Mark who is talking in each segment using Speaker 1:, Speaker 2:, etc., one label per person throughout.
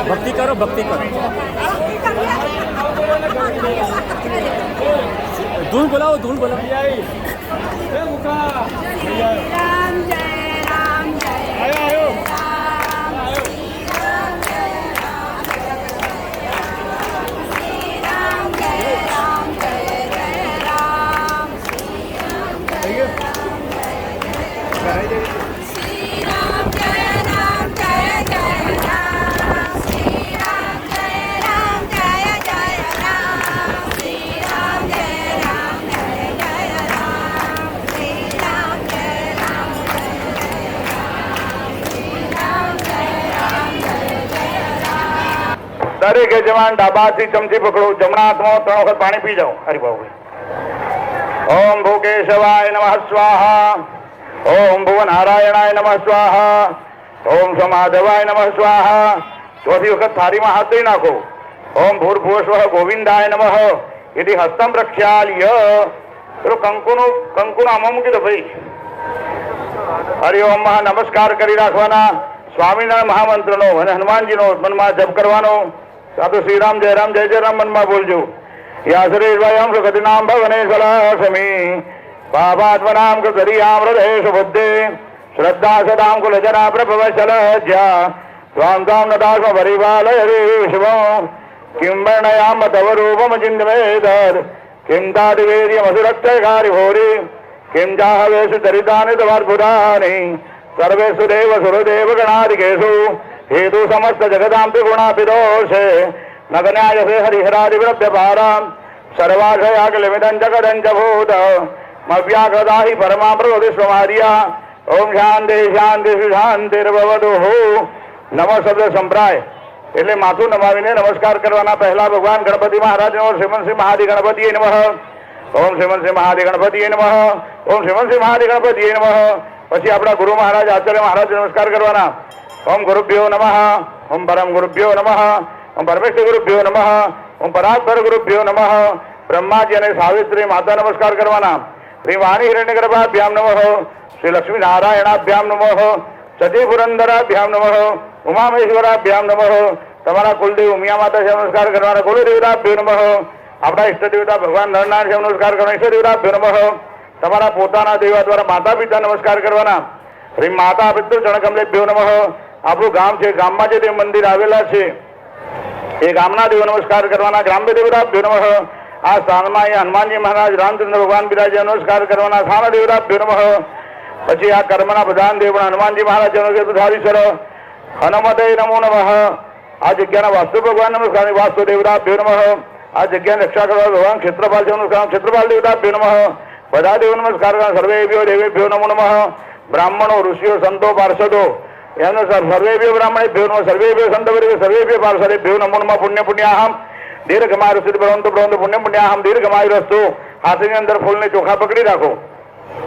Speaker 1: भक्ति करो, भक्ति करो। धूल बोलाओ, धूल बोलाओ।
Speaker 2: राम जय राम जय
Speaker 3: દરેક જવાન ડાબાથી ચમચી પકડો, જમણા હાથમાં 3 વખત પાણી પી જાઓ. હરિભાઈ ઓમ ભૂકેશવાય નમઃ સ્વાહા, ઓમ ભુવનારાયણાય નમઃ સ્વાહા, ઓમ સમાધવાય નમઃ સ્વાહા. ચોથી વખત થાળીમાં હાથ ધોઈ નાખો. ઓમ ભૂર્ભુવસ્વઃ ગોવિંદાય નમઃ એથી હસ્તમ પ્રક્ષાલ્ય. પેલો કંકુનો આમાં મૂકી દો ભાઈ. હરિ ઓમ નમસ્કાર કરી રાખવાના. સ્વામિનારાયણ મહામંત્રનો અને હનુમાનજીનો મનમાં જપ કરવાનો. સાધુ શ્રીરામ જય રામ જય જય રામ મનમાં બોલજો. યાસરેવાયમ સુગતિનામ ભવને સલાસમી પાપાત્મનામ કરિયામ હૃદય બુદ્ધે શ્રદ્ધા સદામ કુલજના પ્રભવશલજ્યા ત્વામ તામ નદાસ્મ પરિપાલય વિશ્વમ કિમ વર્ણયામ તવ રૂપમ ચિંતમેતર કિમ તાદિવેર્યમસુરક્ષકારી ભોરી કિમ જાહવેષુ ચરિતાનિ તવાર્ભુતાનિ સર્વેષુ દેવ સુરદેવ ગણાધિકેષુ हेतु समस्त जगदां त्रिगुणापिदोषे नगन्यायसे हरिहरादिव्रत्यपारां सर्वाशयाखिलमिदं जगदञ्च भूत मव्याकृता हि परमा प्रवदिष्वमार्या ओम शांति शांति शांतिर्भवतु. નમઃ શબ્દ સંપ્રાય એટલે માથું નમાવીને નમસ્કાર કરવાના. પહેલા ભગવાન ગણપતિ મહારાજનો શ્રીમંત શ્રી મહાદિ ગણપતિએ નમઃ. ઓમ શ્રીમંત શ્રી મહાદિ ગણપતિએ નમઃ. ઓમ શ્રીમંત શ્રી મહાદિ ગણપતિએ નમઃ. પછી આપણા ગુરુ મહારાજ આચાર્ય મહારાજ નમસ્કાર કરવાના. ओम गुरुभ्यो नमः, ओम परम गुरुभ्यो नमः, ओम परमेश्वर गुरुभ्यो नमः, ओम परात्पर गुरुभ्यो नमः. ब्रह्माजी અને સાવિત્રી માતા નમસ્કાર કરવાના. શ્રી વાણી હિરણ્યગર્ભાભ્યામ નમઃ, શ્રી લક્ષ્મી નારાયણાભ્યામ નમઃ, સતી પુરંદરાભ્યામ નમઃ, ઉમામેશ્વરાભ્યામ નમઃ. તમારા કુલદેવ ઉમિયા માતા છે નમસ્કાર કરવાના. કુલદેવતાભ્યો નમઃ. આપણા ઈષ્ટ દેવતા ભગવાન નરનારાયણ છે નમસ્કાર કરવાના. ઈષ્ટ દેવતાભ્યો નમઃ. તમારા પોતાના દેવા દ્વારા માતા પિતા નમસ્કાર કરવાના. શ્રી માતા પિતૃ ચણકમલેભ્યો નમઃ. આપણું ગામ છે, ગામમાં જે દેવ મંદિર આવેલા છે એ ગામના દેવ નમસ્કાર કરવાના. ગ્રામ્ય દેવતાભ્યો નમઃ. આ સ્થાનમાં અહીંયા હનુમાનજી મહારાજ રામચંદ્ર ભગવાન બિરાજે નમસ્કાર કરવાના. સ્થાન દેવતાભ્યો નમઃ. પછી આ કર્મના પ્રધાન દેવ હનુમાનજી મહારાજ ધારીશ્વર હનુમતે નમો નમઃ. આ જગ્યાના વાસ્તુ ભગવાન નમસ્કાર. વાસ્તુ દેવતાભ્યો નમઃ. આ જગ્યાની રક્ષા કરવા ભગવાન ક્ષેત્રપાલ છે નમસ્કાર. ક્ષેત્રપાલ દેવતાભ્યો નમઃ. બધા દેવ નમસ્કાર કરવા. સર્વેભ્યો દેવેભ્યો નમો નમઃ. બ્રાહ્મણો ઋષિઓ સંતો પાર્ષદો એનો સર્વેભ્યો બ્રાહ્મણેભ્યો નમઃ. સર્વેભ્યો સંતભ્યો સર્વેભ્યો પાર્ષદેભ્યો નમો નમઃ. પુણ્ય પુણ્યાહમ દીર્ઘમાયુષ ભવંતુ ભવંતુ પુણ્ય પુણ્યાહમ દીર્ઘમાયુરસ્તુ. હાથની અંદર ફૂલને ચોખા પકડી રાખો.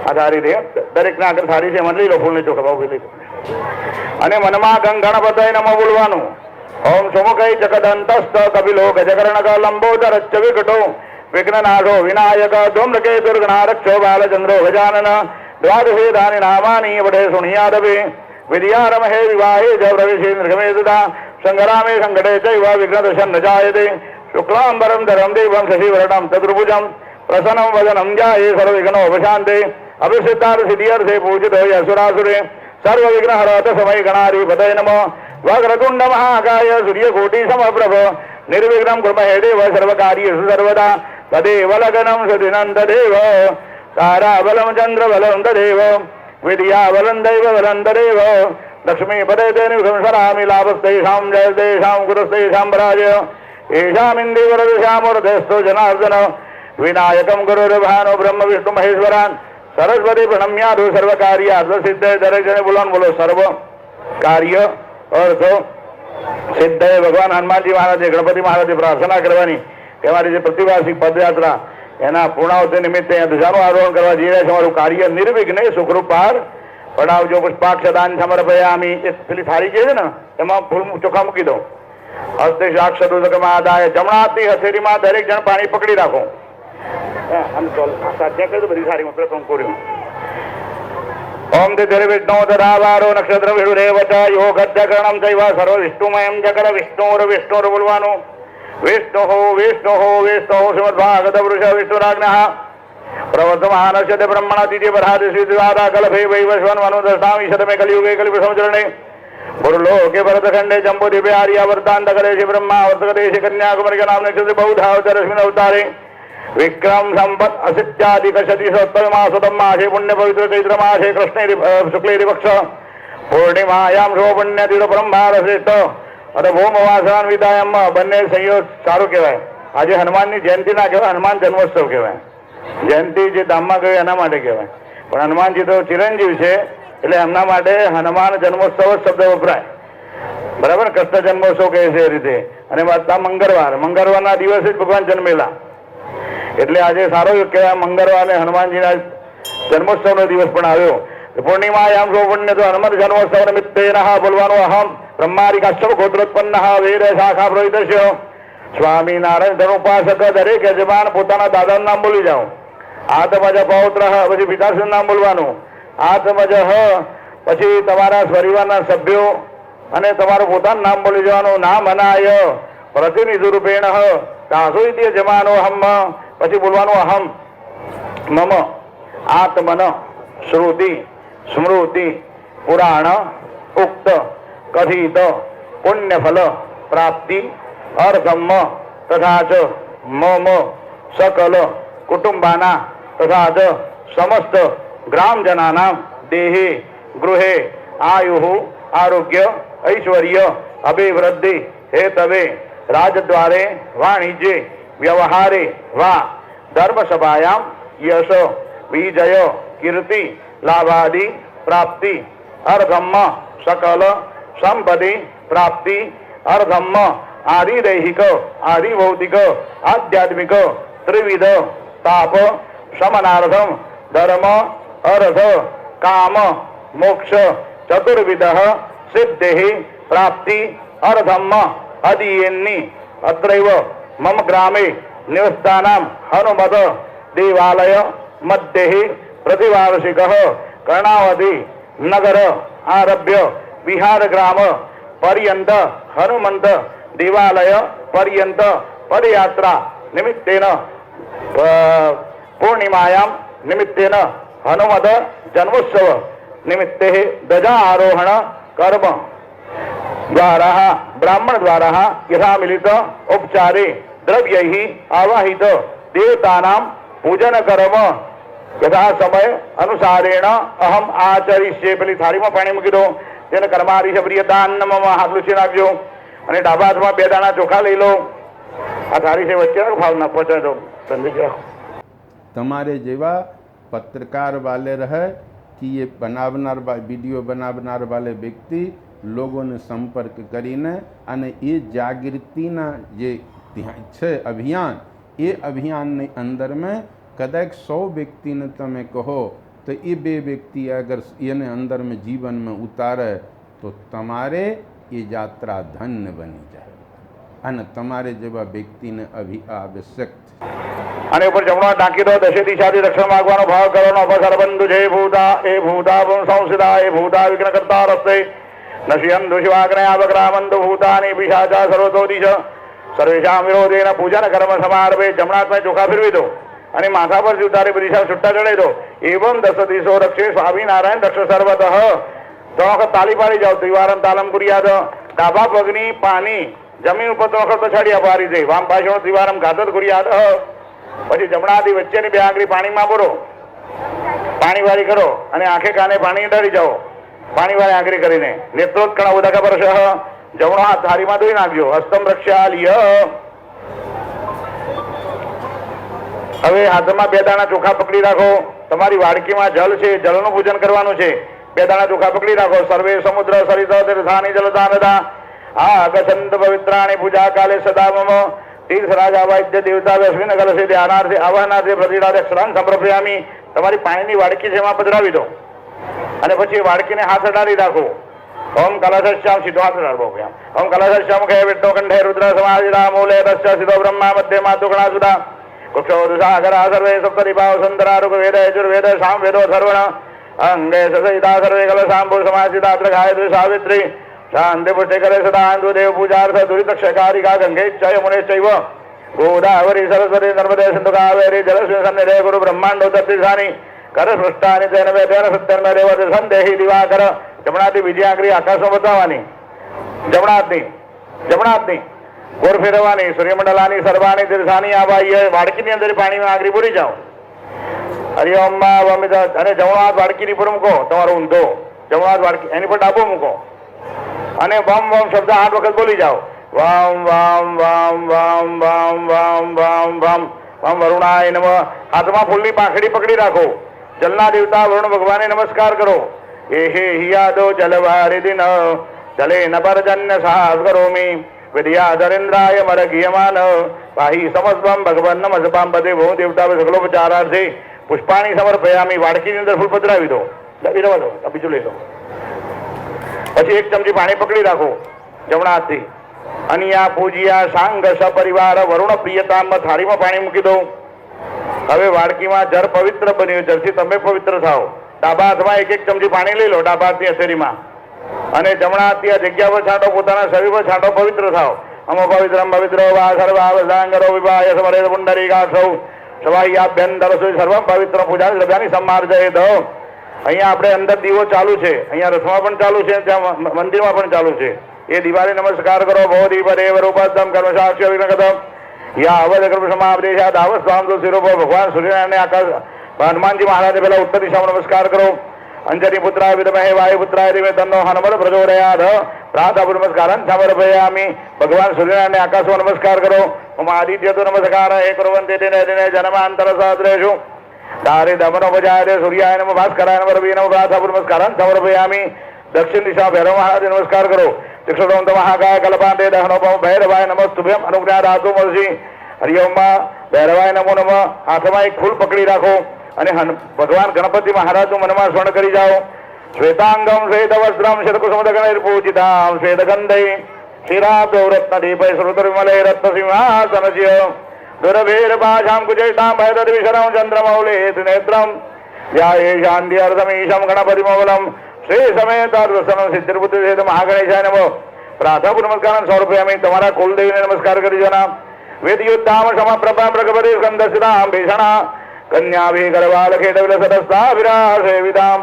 Speaker 3: આ થાળી છે, દરેકના આગળ થાળી છે, મને લઈ લો ફૂલને ચોખા ભાવ લઈ લો. અને મનમાં ગણપતય નમઃ બોલવાનું. ઓમ સુમુખૈ જગદંતસ્ત કપિલો ગજકર્ણક લંબોદરશ્ચ વિકટો વિઘ્નનાથો વિનાયક ધૂમ્રકેતુર્ગણારક્ષો બાલચંદ્રો ગજાનન द्वादशे दानि नामानि वडे सुनियादपि विद्यारमहे विवाहे च प्रवेशेन्द्रगमे तदा सङ्ग्रामे सङ्कटे चैव विघ्नदशं न जायते शुक्लाम्बरं धरं देवं शशिवर्णं चतुर्भुजं प्रसन्नं वदनं जाये सर्वविघ्नोपशान्ते अभिषिद्धार्थसिद्ध्यर्थे पूजितो असुरासुरे सर्वविघ्नहरत समय गणाधिपतये नमः. वक्रतुण्ड महाकाय सूर्यकोटिसमप्रभ निर्विघ्नं कुर्महे देव सर्वकार्येषु सर्वदा तदेव लग्नं सदिनं तदेव ताराबलं चन्द्रबलं तदेव વિદ્યા વલંદૈવ વલંદરેવ લક્ષ્મી પદે તેન સંસરામિ લાભસ્તેષાં જયતેષાં ગુરુસ્તેષાં પરાજય એષામ ઇન્દ્રિવરદેષાં મૂર્ધેસ્તો જનાર્દન વિનાયકમ ગુરુર્ભાનો બ્રહ્મ વિષ્ણુ મહેશ્વરાન સરસ્વતી પ્રણમ્યાદુ સર્વ કાર્યાર્થ સિદ્ધે. દરેક જણે બોલો બોલો સર્વ કાર્ય અર્થ સિદ્ધે. ભગવાન હનુમાનજી મહારાજે ગણપતિ મહારાજે પ્રાર્થના કરવાની કે અમારી જે પ્રતિવાસી પદયાત્રા એના પૂર્ણાવતી નિમિત્તે ધ્વજાનું આરોહણ કરવા જઈ રહ્યા છે. અમારું કાર્ય નિર્વિઘ્ને સુખરૂપ પાર પડાવજો. પુષ્પાક્ષદાન સમર્પયામિ. એ પેલી થાળી જે છે ને એમાં ફૂલ ચોખા મૂકી દો. હસ્તે સાક્ષદુદકમાં આદાય. જમણા હાથની હથેળીમાં દરેક જણ પાણી પકડી રાખો. બધી થાળીમાં પ્રથમ કર્યું. ઓમ તે વિષ્ણુ ધરાવારો નક્ષત્ર વિષુરેવ ચ યોગધ્યકરણમ ચૈવ સર્વ વિષ્ણુમયમ જગર વિષ્ણુર વિષ્ણુર બોલવાનું. વિષ્ણુ વિષ્ણુ વિષ્ણુ શ્રીમદ્ભાગવત વૃષ વિષ્ણુરાજ્ઞઃ પ્રવર્તમાનસ્ય તે બ્રહ્મણાતિથિ પરાદિ શ્રીદ્વારા કલભે વૈવસ્વન મનુદષ્ટામિ શતમે કલિયુગે કલિપસંચરણે પુરલોકે ભરતખંડે જંબુદ્વીપે આર્યાવર્તાંત કરે છે બ્રહ્મા વર્તકતે છે કન્યાકુમારી નામ નક્ષત્ર બૌદ્ધા અવતરસ્મિન અવતારે વિક્રમ સંપત અસિત્યાદિક સતીસોત્તરમાસુતમ માસે પુણ્ય પવિત્ર ચૈત્ર માસે કૃષ્ણ શુક્લેરી પક્ષ પૂર્ણિમાયામ શો પુણ્ય તીર્થ બ્રહ્માર શ્રેષ્ઠ અને ભૂમ વાસનાન વિદાયમ. બંને સંયોગ સારું કહેવાય. આજે હનુમાનની જયંતિ ના કહેવાય, હનુમાન જન્મોત્સવ કહેવાય. જયંતિ જે ધામમાં ગયું એના માટે કહેવાય, પણ હનુમાનજી તો ચિરંજીવ છે એટલે એમના માટે હનુમાન જન્મોત્સવ જ શબ્દ વપરાય. બરાબર, કૃષ્ણ જન્મોત્સવ કહે છે એ રીતે. અને પાછા મંગળવારના દિવસે જ ભગવાન જન્મેલા એટલે આજે સારો કહેવાય. મંગળવારે હનુમાનજીના જન્મોત્સવનો દિવસ પણ આવ્યો. પૂર્ણિમાયામ શો પુણ્ય તો હનુમત જન્મોત્સવ નિમિત્તે બોલવાનું. અહમ બ્રહ્મારી કાશ્યપ ગોત્રોત્પન્ન વેદ શાખા પ્રોહિતસ્ય. સ્વામિનારાયણ ધન ઉપાસક દરેક યજમાન પોતાના દાદાનું નામ બોલી જાઓ. આત્મજ પૌત્ર પછી પિતાશ્રીનું નામ બોલવાનું. આત્મજ પછી તમારા પરિવારના સભ્યો અને તમારું પોતાનું નામ બોલી જવાનું. નામ અનાય પ્રતિનિધિ રૂપેણ દાસો યજમાનો હમ. પછી બોલવાનું અહમ મમ આત્મન શ્રુતિ સ્મૃતિ પુરાણ ઉક્ત કથિત પુણ્યફલ પ્રાપ્તિ અર્ધમ તથા ચ મમ સકલ કુટુંબાના તથા ચ સમસ્ત ગ્રામજનાનાં દેહે ગૃહે આયુ આરોગ્ય ઐશ્વર્ય અભિવૃદ્ધિ હેતવે રાજદ્વારે વાણિજ્યે વ્યવહારે વા ધર્મસભાયામ યશ વિજય કીર્તિ લાભાદિ પ્રાપ્તિ અર્ધમ સકલ સંપત્તિ પ્રાપ્તિ અર્ધમ આદિદૈહિક આદિભૌતિક આધ્યાત્મિક ત્રિવિધ તાપ શમનાર્થમ ધર્મ અર્થ કામ મોક્ષ ચતુર્વિધ સિદ્ધિ પ્રાપ્તિ અર્ધમ અદિયેન્ની અત્રૈવ મમ ગ્રામે નિવસ્તાનામ હનુમત દેવાલય મધ્યે પ્રતિવાર્ષિક કર્ણાવતી નગર આરભ્ય વિહાર ગ્રામ પર્યંત હનુમંત દેવાલય પર્યંત પદયાત્રા નિમિત્તેન પૂર્ણિમાયામ નિમિત્તેન હનુમત જન્મોત્સવ નિમિત્તે ધજા આરોહણ કર્મ દ્વારા બ્રાહ્મણ દ્વારા યથા મિલિત ઉપચારે દ્રવ્યૈ આવાહિત દેવતાનામ પૂજન કર્મ યથા સમય અનુસારેણ અહમ આચરિષ્યે. પેલી થાળીમાં પાણી મૂકી દો. તેને કર્મારી છે પ્રિયદાન્નમાં હાથ લૂછી નાખજો અને ડાબા હાથમાં 2 દાણા ચોખા લઈ લો. આ થાળી છે વચ્ચે ભાવ ના પહોંચાય દો.
Speaker 4: તમારે જેવા પત્રકાર વાले रहे कि ये બનાવનાર વિડીયો બનાવનાર વાले વ્યક્તિ લોકોને સંપર્ક કરીને અને એ જાગૃતિના જે છે અભિયાન, એ અભિયાનની અંદરમાં કદાચ 100 વ્યક્તિને તમે કહો તો એ 2 વ્યક્તિ અગર એને અંદરમાં જીવનમાં ઉતારે તો તમારે એ યાત્રા ધન્ય બની જાય અને તમારે જેવા વ્યક્તિને આવશ્યક છે.
Speaker 3: અને ઉપર જમણો ટાંકી દો. દશે દિશાથી રક્ષણ માગવાનો ભાવ કરવાનો. અપસર બંધુ છે ભૂતા એ ભૂતા સંસિદા એ ભૂતા વિઘ્ન કરતા રસ્તે નશ્યંતુ શિવાગ્નયા વક્રામંતુ ભૂતાની પિશાચા સર્વતો દિશ સર્વેશામ વિરોધેન પૂજન કર્મ સમારભે. જમણા હાથમાં ચોખા ફેરવી દો અને માથા પર ઉતારી બધી છૂટા ચડાવી દો. એવમ 10 દિશો રક્ષે સ્વામિનારાયણ રક્ષ સર્વતઃ. 3 વખત તાલી પાડી જાઓ. ત્રિવારમ તાલમ કુર્યાદ. ડાબા પગની પાની જમીન ઉપર 3 વખત પછાડી આપો. આ રીતે વામ પાછળ ત્રિવારમ ઘાતર કુર્યાદ. પછી જમણા હાથી વચ્ચેની 2 આંગળી પાણીમાં બોરો. પાણી વાળી કરો અને આંખે કાને પાણી ડાળી જાઓ, પાણી વાળી આંગળી કરીને. નેત્રોત્કણ ઉદક પરશ, જમણો હાથ થાળીમાં ધોઈ નાખજો. હસ્તમ રક્ષાલ્ય. હવે હાથમાં 2 દાણા ચોખા પકડી રાખો. તમારી વાડકીમાં જલ છે, જળનું પૂજન કરવાનું છે. 2 દાણા ચોખા પકડી રાખો. સર્વે સમુદ્ર સરિત તીર્થાની જલદાનદા આગછંત પવિત્રાણી પૂજા કાલે સદા મમ તીર્થરાજા વાદ્ય દેવતા અશ્વિન કલશે ધ્યાનાર્થે આવાહનાર્થે પ્રતિષ્ઠા અક્ષરાન સમર્પયામી. તમારી પાણીની વાડકી છે એમાં પધરાવી દો અને પછી વાડકીને હાથ અડાડી રાખો. ઓમ કલશશ્યામ, સીધો હાથ અડાડવો. ઓમ કલશશ્યામ મુખે વિષ્ણુ કંઠે રુદ્ર સમાધિરા મૂલે તસ્ય સીધો બ્રહ્મા મધ્ય માતુગણા સુધા કુક્ષોદુસાગરા સર્વે સપ્તરિભાવ સુંદરા ઋગ્વેદ યજુર્વેદ સામવેદો સર્વણ અંગે સસહિતા સર્વે કલશાંભુ સમાસિતા અત્ર ગાયત્રી સાવિત્રી શાંતિ પુષ્ટિ કરે સદા હિન્દુ દેવ પૂજાર્થ દુરિતક્ષકારિકા ગંગે ચય મુને ચૈવ ગોદાવરી સરસ્વતી નર્મદે સિંધુ કાવેરી જલસ્મિન સન્નિધે ગુરુ બ્રહ્માંડો દત્તિસાની કર સૃષ્ટાની તેન મે તેન સત્યન દેવ સંદેહી દિવાકર. જમણાથી બીજી આંગળી આકાશમાં બતાવવાની, જમણાથી ગોર ફેરવવાની. સૂર્યમંડલાની સર્વાણી તીર્થાની આવાય વાડકીની અંદર પાણીમાં આંગળી પૂરી જાઓ. હરિઓમ અને જમણો હાથ વાડકીની પર મૂકો, તમારો ઊંધો જમણો હાથ વાડકી એની પર ડાબો મૂકો અને વમ વમ શબ્દ 8 વખત બોલી જાઓ. વામ વામ વામ વામ વામ વામ વામ વામ વામ વરુણાય નમઃ. હાથમાં ફૂલની પાંખડી પકડી રાખો. જલના દેવતા વરુણ ભગવાનને નમસ્કાર કરો. એ હે હિયાદો જલવારિદિન જલે ન પરજન્ય સાહસ કરોમી વિદ્યા ધરેન્દ્રાય મરઘ્યમાન પાહી સમસ્વમ ભગવન નમસ્પામ પદે ભૂ દેવતા સકલોપચારાર્થે પુષ્પાણી સમર્પયામી. વાડકીની અંદર ફૂલ પધરાવી દો. રવા દો, બીજું લઈ લો. પછી 1 ચમચી પાણી પકડી રાખો જમણા હાથથી. અનિયા પૂજિયા સાંગ સપરિવાર વરુણ પ્રિયતામ. થાળીમાં પાણી મૂકી દો. હવે વાડકીમાં જળ પવિત્ર બન્યું, જળથી તમે પવિત્ર થાઓ. ડાબા હાથમાં 1 ચમચી પાણી લઈ લો, ડાબા હાથની હથેળીમાં, અને જમણા હાથથી આ જગ્યા પર છાંટો, પોતાના શરીર પર છાંટો, પવિત્ર થાઓ. અમ પવિત્રમ પવિત્રો વા સર્વાવસાંગરો વિવાય સમરે પુંડરીકાક્ષૌ સવાહ્યાભ્યંતર સર્વ પવિત્ર પૂજા દ્રવ્યાની સમાર્જય દો. અહીંયા આપણે અંદર દીવો ચાલુ છે, અહીંયા રથમાં પણ ચાલુ છે, ત્યાં મંદિરમાં પણ ચાલુ છે. એ દિવાળી નમસ્કાર કરો. ભો દીપદેવ રૂપદમ કર્મ સાક્ષી વિઘ્નકદમ યા અવધ કર્મ સમાપ્દેશા દાવ સ્વામ તો શિરો ભગવાન સૂર્યનારાયણને આકાશ હનુમાનજી મહારાજને પહેલા ઉત્તર દિશામાં નમસ્કાર કરો. અંજની પુત્રાય વિદ્મહે વાયુપુત્રાય ધીમે તન્નો હનુમત પ્રચોદયાત. પ્રાતઃ નમસ્કારં સમર્પયામિ. ભગવાન સૂર્યનારાયણને આકાશમાં નમસ્કાર કરો. મમ આદિત્ય તો નમસ્કાર હે કુર્વંતે દિને દિને જન્માંતર સહસ્રેષુ તારે દમનો બજાય સૂર્યાય નમઃ ભાસ્કરાય નમઃ રવિ નમઃ. પ્રાતઃ નમસ્કારં સમર્પયામિ. દક્ષિણ દિશા ભૈરવ મહારાજ નમસ્કાર કરો. ચક્ષુષોમ મહાકાય કલ્પાંતે દહનોપમ ભૈરવાય નમસ્તુભ્યમ અનુગ્રહ દાતુ મળસી. હરિઓમ ભૈરવાય નમો નમઃ. હાથમાં 1 ફૂલ પકડી રાખો અને ભગવાન ગણપતિ મહારાજનું મનમાં સ્મરણ કરી જાઓ. શ્વેતાંગમ શ્વેત વસ્ત્રમ શતકુસુમદગણૈર્પૂજિતામ શ્વેતગંધૈ શિરાબ્દૌ રત્નદીપૈ શ્રુતવિમલે રત્નસિંહાસનસ્ય દુરભેર પાશાં કુજૈતાં ભયદદ્વિશરં ચંદ્રમૌલે નેત્રમ ધ્યાયે શાંત્યર્થમીશં ગણપતિમૌલમ શ્રી સમેત દર્શનમ સિદ્ધિર્બુદ્ધિ સહિત મહાગણેશાય નમઃ. પ્રાતઃ નમસ્કારં સ્વરૂપયામિ. તમારા કુલદેવીને નમસ્કાર કરી જના. વેદયુદ્ધામ સમપ્રભાં પ્રગપતિ સ્કંદસિતાં ભીષણા કન્યાભી ગર્વાલ ખેટવિલ સદસ્તા વિરાસેવિતામ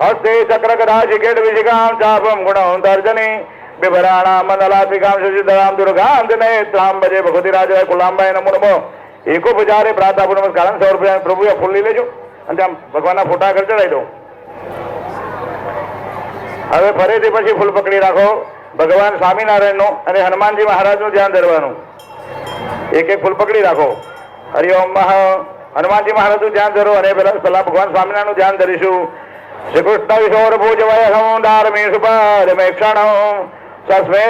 Speaker 3: હસ્તે ચક્ર ગદા શિખેટ વિશિકામ ચાપમ ગુણં તર્જની બિભરાણામ મંડલાત્મિકામ શશિધરામ દુર્ગામ નેત્રામ ભજે ભગવતી રાજાય કુલાંબાય નમો નમઃ. એકોપચારે પ્રાતઃ નમસ્કારં સ્વરૂપયામિ. પ્રભુએ ફૂલ લઈ લેજો અને ત્યાં ભગવાનના ફોટા આગળ ચડાવી દો. હવે ફરીથી પછી ફૂલ પકડી રાખો. ભગવાન સ્વામિનારાયણનું અને હનુમાનજી મહારાજનું ધ્યાન ધરવાનું. 1 ફૂલ પકડી રાખો. હરિઓમ હનુમાનજી મહારાજનું ધ્યાન ધરો અને પહેલા ભગવાન સ્વામિનારાયણનું ધ્યાન ધરીશું. શ્રી કૃષ્ણ વિશોર ભુજવય સમુદારમે સુપારમે ક્ષણ સસ્મે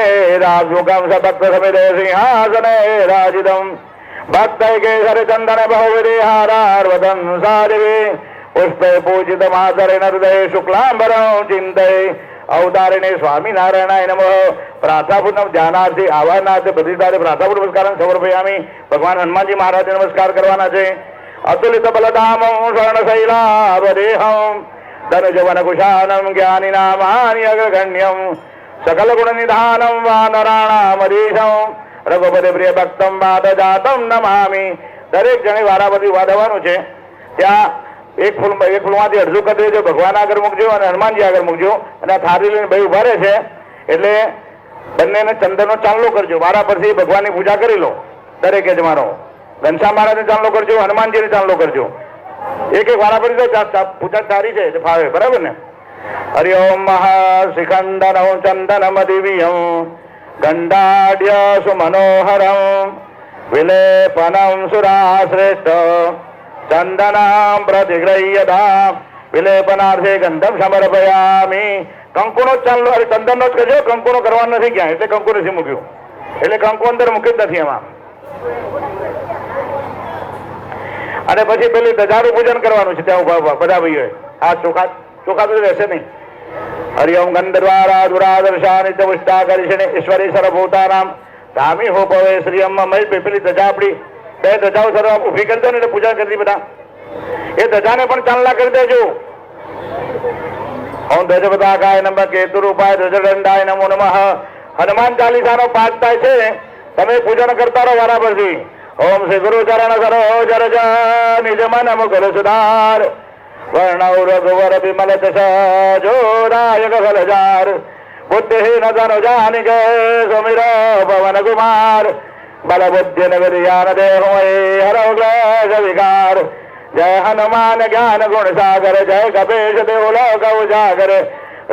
Speaker 3: રાજુગમ સભક્ત સમિદે સિંહાસને રાજિદમ ભક્તૈ કેસર ચંદન બહુવિધિ હારાર્વદન સારિવે પુષ્પે પૂજિત માતરેણ હૃદય શુક્લાંબરં ચિંતય અવતારિણે સ્વામિનારાયણાય નમઃ. પ્રાર્થના પૂર્ણ ધ્યાનાર્થી આવાનાર્થી પ્રતિષ્ઠાર્થી પ્રાર્થના પૂર્ણ નમસ્કારં સમર્પયામિ. ભગવાન હનુમાનજી મહારાજને નમસ્કાર કરવાના છે. અતુલિત બલધામં શરણશૈલાવદેહં ધનુજવન કુશાનમ જ્ઞાનિનામાની અગ્રગણ્યમ સકલ ગુણ નિધાનમ વાનરાણામધીશં રઘુપતિ પ્રિય ભક્તમ વાદજાતમ નમામિ. દરેક જણે વારાફરતી વાદવાનું છે. ત્યાં 1 ફૂલમાંથી અડધું કરી દેજો. ભગવાન આગળ મૂકજો અને હનુમાનજી આગળ મૂકજો. અને આ થાળી લઈને ભાઈ ઉભા રહે છે એટલે બંનેને ચંદનનો ચાંદલો કરજો. વારા પરથી ભગવાનની પૂજા કરી લો. દરેક યજમાનો ઘનશ્યામ મહારાજને ચાંદલો કરજો, હનુમાનજીને ચાંદલો કરજો. એક એક વારા પડી તો પૂજા સારી છે એટલે ફાવે, બરાબર ને? હરિ ઓમ મહાશિખંડનમ ચંદનમ દિવ્યમ ગંડાઢ્ય સુમનોહરમ વિલેપનમ સુરાશ્રેષ્ઠ ચંદનમ પ્રતિગ્રહ્યતા વિલેપનાર્થે ગંધમ સમર્પયામી. કંકુનો જ ચાલનો, અરે ચંદનનો જ કરજો, કંકુનો કરવાનો નથી ક્યાં, એટલે કંકુ નથી મૂક્યું, એટલે કંકુ અંદર મૂક્યું જ નથી એમાં. અને પછી પેલું ધજાનું પૂજન કરવાનું છે ત્યાં ઉભા બધા ભાઈઓએ. આ ચોખા તો રહેશે નહીં. હરિઓમ ગંધર્વારા દુરાદર્શા નિત્ય પુષ્ટા કરીશે ઈશ્વરી સર્વભૂતાનામ ધામી હો પવે શ્રી અમ્મા મય. પેલી ધજા આપણી બે ધજાઓ સર્વ ઉભી કરી દો ને એટલે પૂજા કરી બધા. એ ધજાને પણ ચાંદલા કરી દેજો. ઓમ ધ્વજપતાકાય નમઃ કેતુરૂપાય ધ્વજદંડાય નમો નમઃ. હનુમાન ચાલીસાનો પાઠ થાય છે, તમે પૂજન કરતા રહો બરાબરથી. ઓમ શ્રી ગુરુ ચરણ સરોજ રજ નિજ મન મુકુર સુધાર વર્ણવ રઘુવર વિમલ જસ જોદાયક ફલજાર બુદ્ધિહીન તનુ જાનિક સુમિર પવન કુમાર બલ બુદ્ધિ નગરિયાન દેહમય હરો ક્લેશ વિકાર. જય હનુમાન જ્ઞાન ગુણ સાગર જય કપેશ દેવ લોક ઉજાગર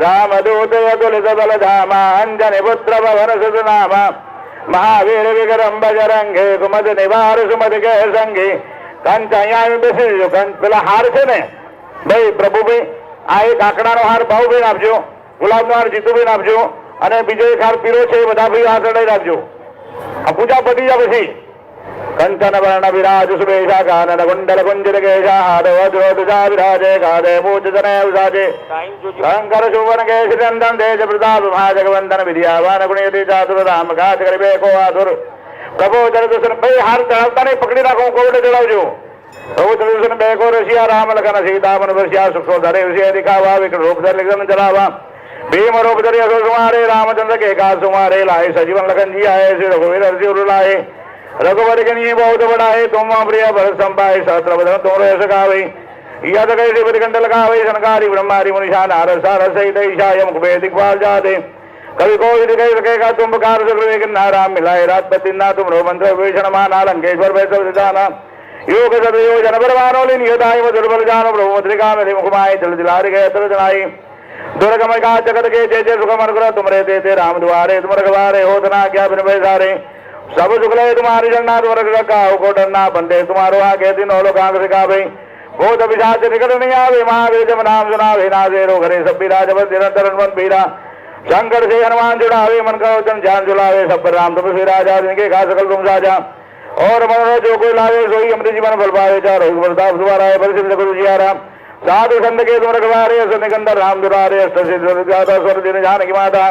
Speaker 3: રામદૂત અતુલિત બલ ધામા અંજની પુત્ર પવન સુત નામા મહાવીર વિક્રમ બજરંગે કુમદ નિવાર સુમદ કે સંગી. કંચ અહીંયા બેસી પેલા હાર છે ને ભાઈ પ્રભુભાઈ, આ એક આંકડાનો હાર ભાવભાઈ આપજો, ગુલાબનો હાર જીતુભાઈ આપજો, અને બીજો એક હાર પીરો છે એ બધા ભાઈ હાથ લઈ રાખજો. આ પૂજા પતી જાય પછી કંચન વર્ણ વિરાજ સુબેશા કાનન કુંડલ કુંજર કેશા હાડવદ્રોદુષા વિરાજે કાદે મૂર્જને વિરાજે શંકર સુવન કેશરી નંદન તેજ પ્રતાપ ભાજક વંદન વિદ્યાવાન ગુણયતિ ચાતુર રામ કાજ કરીબે કો આતુર. પ્રભુ દર્શન ભાઈ હાર ચડાવતા નહીં, પકડી રાખો, કોવડે ચડાવજો. પ્રભુ દર્શન બે કો રશિયા રામ લખન સીતા મન વસ્યા સુખો ધરે વિષય દિખાવા વિકટ રૂપ ધર લખન ચલાવા ભીમ રૂપ ધરી અસો સુમારે રામચંદ્ર के का सुमारे लाए सजीवन लखन जी आए श्री रघुवीर हर्षि उर लाए रघुवर के लिए बहुत बड़ा है तुम प्रिय भरत संपाए सहस्त्र बदन तुम रह सका भाई यद कैसे बदकंड लगा भाई सनकारी ब्रह्मारी मुनिषा नारद सारद सहित ईशाय मुख दिखपाल जाते कवि को कह सकेगा तुम पुकार सुग्रीव नाराम मिलाए राजपति ना तुम रो मंत्र विभीषण माना लंकेश्वर वैसव सिद्धाना योग सदयो जन बलवानो नियताय दुर्बल जानो प्रभु मुद्रिका मेरे मुखमाय जल दिलार गए तर जनाई दुर्गम का जगत के जय जय सुखम अनुग्रह तुमरे देते राम द्वारे तुम रखवारे हो तना क्या बिन सारे सब शुक्ल तुम्हारी जन्ना तुम रखा को डरना बंदे तुम्हारो आगे दिन लो कांग सिखा भाई बहुत अभिशाच निकट नहीं आवे महावीर जब नाम सुनावे ना दे रो घरे सब बीरा जब निरंतर मन बीरा शंकर से हनुमान जुड़ावे मन करो जन जान जुलावे सब राम तुम श्री राजा जिनके खा सकल तुम साजा और मनोरथ जो कोई लावे सोई अमृत जीवन फल पावे चारो प्रताप द्वारा परिसिद्ध गुरु जियारा साधु संत के तुम रखवारे निकंदर राम दुरारे अष्ट स्वर दिन जानकी माता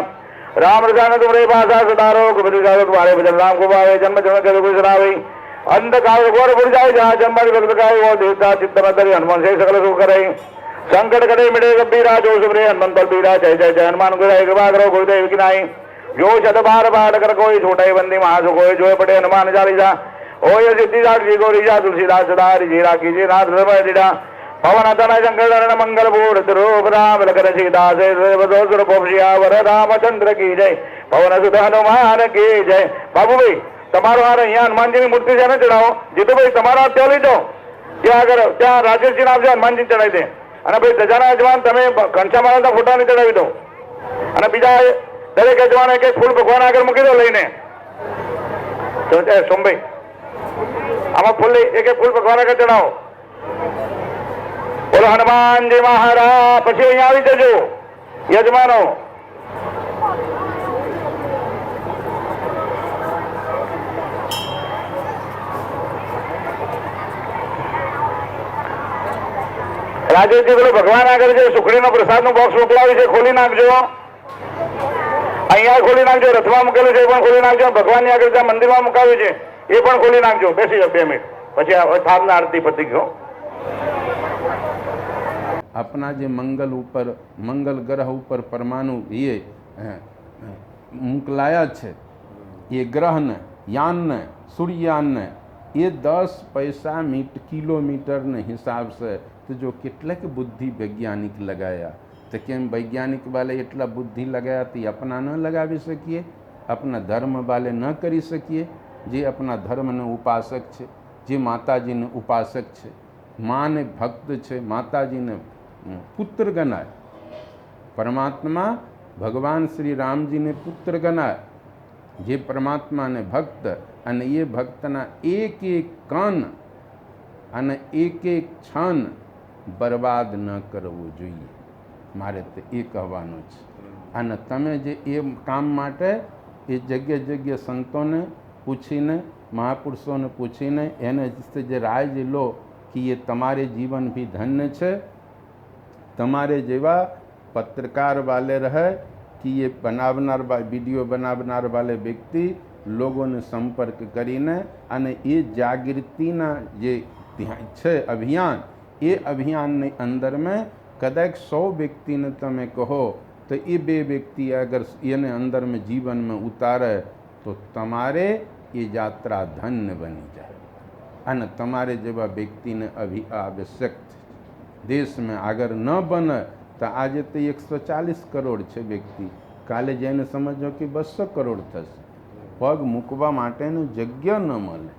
Speaker 3: राम रजान तुम्हारे पासा सदारो तुम्हारे भजन राम को पावे जन्म जन्म के दुख सुनावे अंधकार घोर बुझ जाए जहाँ जन्म भक्त गाय वो देवता चित्त मधुर हनुमान से सकल सुख करे संकट करे मिटे गंभीरा जो सुमरे हनुमान बल बीरा जय जय जय हनुमान गुराई कृपा करो गुरुदेव की नाई जो शत बार पाठ कर कोई छोटे बंदी महासु कोई जो पटे हनुमान चालीसा ओ ये सिद्धिदास जी को रीजा तुलसीदास सदा जीरा कीजिए नाथ दीरा पवन तन शंकर मंगल मूर्त रूप राम लखन सीता से वर रामचंद्र की जय पवन सुत हनुमान की जय. बाबू भाई તમારો હાર અહીંયા હનુમાનજીની મૂર્તિ છે ને ચડાવો. જીતુભાઈ તમારો હાથ ત્યાં લઈ જાઓ, ત્યાં આગળ ત્યાં રાજેશજીને આપજો, હનુમાનજી ચડાવી દે. અને ભાઈ ધજાના યજમાન તમે ઘનશ્યામ મહારાજના ફોટાને ચડાવી દો. અને બીજા દરેક યજમાન એક એક ફૂલ ભગવાન આગળ મૂકી દો લઈને. સોમભાઈ આમાં ફૂલ એક એક ફૂલ ભગવાન આગળ ચડાવો. બોલો હનુમાનજી મહારાજ. પછી અહીંયા આવી જજો યજમાનો. રાજેશજી પેલો ભગવાન આગળ જે સુખડીનો પ્રસાદનું બોક્સ મોકલાવ્યું છે ખોલી નાખજો. અહીંયા ખોલી નાખજો, રથમાં મૂકેલું છે એ પણ ખોલી નાખજો, ભગવાનની આગળ જ્યાં મંદિરમાં મુકાવ્યું છે એ પણ ખોલી નાખજો. બેસી જાઓ 2 મિનિટ પછી થાળના આરતી પતી ગયો.
Speaker 4: अपना जो मंगल ग्रह ऊपर परमाणु ये मोकलाया है, ये ग्रह ने यान ने सूर्ययान ने ये 10 पैसा किलोमीटर ने हिसाब से तो जो કેટલાક बुद्धि वैज्ञानिक लगाया तो केम वैज्ञानिक वाले एटला बुद्धि लगाया तो अपना न लगावी सकीए, अपना धर्म वाले न करी सकीए. जे अपना धर्म ने उपासक है, जे माताजी ने उपासक है માને ભક્ત છે, માતાજીને પુત્ર ગણાય, પરમાત્મા ભગવાન શ્રી રામજીને પુત્ર ગણાય, જે પરમાત્માને ભક્ત, અને એ ભક્તના એક એક કણ અને એક એક ક્ષણ બરબાદ ન કરવું જોઈએ. મારે તો એ કહેવાનું છે. અને તમે જે એ કામ માટે એ જગ્યા જગ્યા સંતોને પૂછીને, મહાપુરુષોને પૂછીને એને જે રાય લો કે એ તમારે જીવન भी धन्य છે. તમારે જેવા પત્રકાર વાલે રહે कि ये બનાવનાર વિડીયો બનાવનાર વાલે વ્યક્તિ લોકોને સંપર્ક કરીને અને એ જાગૃતિના જે છે અભિયાન, એ અભિયાનની અંદરમાં કદાચ 100 વ્યક્તિને તમે કહો તો એ 2 વ્યક્તિ અગર એને અંદરમાં જીવનમાં ઉતારે તો તમારે એ યાત્રા ધન્ય બની જાય. અને તમારે જેવા વ્યક્તિને આવશ્યક છે. દેશમાં આગળ ન બને તો આજે તો 140 કરોડ છે વ્યક્તિ, કાલે જઈને સમજો કે 200 કરોડ થશે. પગ મૂકવા માટેનું જગ્યા ન મળે.